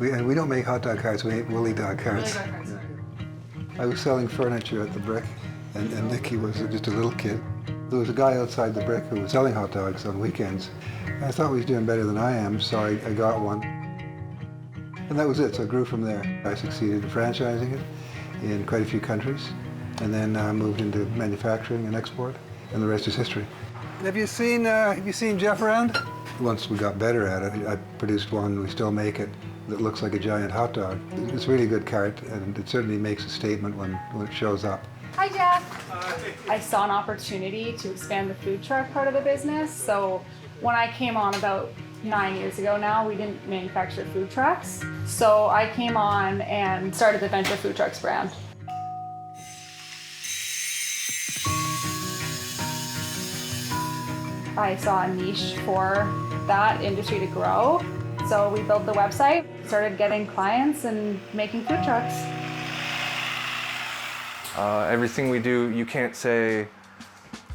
We don't make hot dog carts, we make Willy Dog carts. Willy Dog carts. Yeah. I was selling furniture at the Brick, and Nicky was just a little kid. There was a guy outside the Brick who was selling hot dogs on weekends. I thought he was doing better than I am, so I got one. And that was it, so it grew from there. I succeeded in franchising it in quite a few countries, and then moved into manufacturing and export, and the rest is history. Have you seen Jeff around? Once we got better at it, I produced one, we still make it, that looks like a giant hot dog. It's a really good cart, and it certainly makes a statement when it shows up. Hi, Jeff. I saw an opportunity to expand the food truck part of the business. So when I came on about 9 years ago now, we didn't manufacture food trucks. So I came on and started the Venture Food Trucks brand. I saw a niche for that industry to grow. So we built the website, started getting clients and making food trucks. Everything we do, you can't say,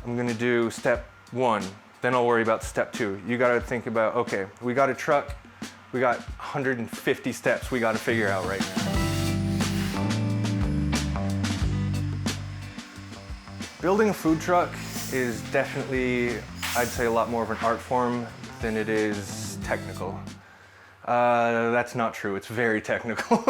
I'm gonna do step 1, then I'll worry about step 2. You gotta think about, okay, we got a truck, we got 150 steps we gotta figure out right now. Building a food truck is definitely, I'd say, a lot more of an art form than it is technical. That's not true, it's very technical.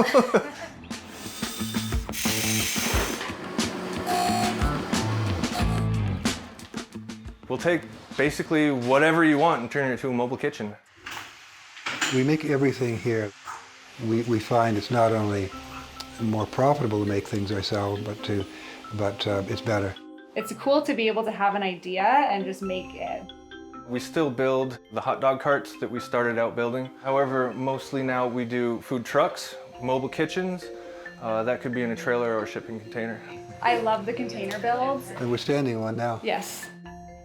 We'll take basically whatever you want and turn it into a mobile kitchen. We make everything here. We find it's not only more profitable to make things ourselves, but it's better. It's cool to be able to have an idea and just make it. We still build the hot dog carts that we started out building. However, mostly now we do food trucks, mobile kitchens. That could be in a trailer or a shipping container. I love the container builds. And we're standing in one now. Yes.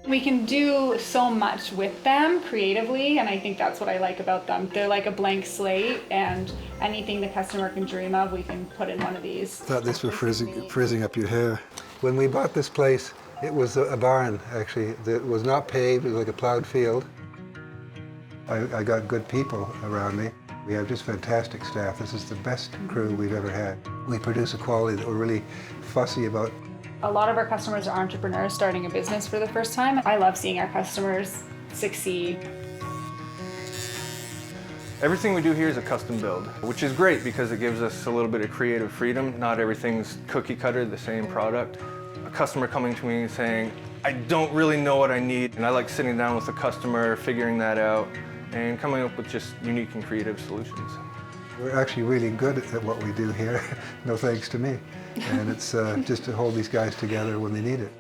We can do so much with them creatively, and I think that's what I like about them. They're like a blank slate, and anything the customer can dream of, we can put in one of these. I thought this was frizzing up your hair. When we bought this place, it was a barn, actually. It was not paved, it was like a plowed field. I got good people around me. We have just fantastic staff. This is the best crew we've ever had. We produce a quality that we're really fussy about. A lot of our customers are entrepreneurs starting a business for the first time. I love seeing our customers succeed. Everything we do here is a custom build, which is great because it gives us a little bit of creative freedom. Not everything's cookie cutter, the same product. A customer coming to me saying, I don't really know what I need, and I like sitting down with the customer, figuring that out, and coming up with just unique and creative solutions. We're actually really good at what we do here, no thanks to me. And it's just to hold these guys together when they need it.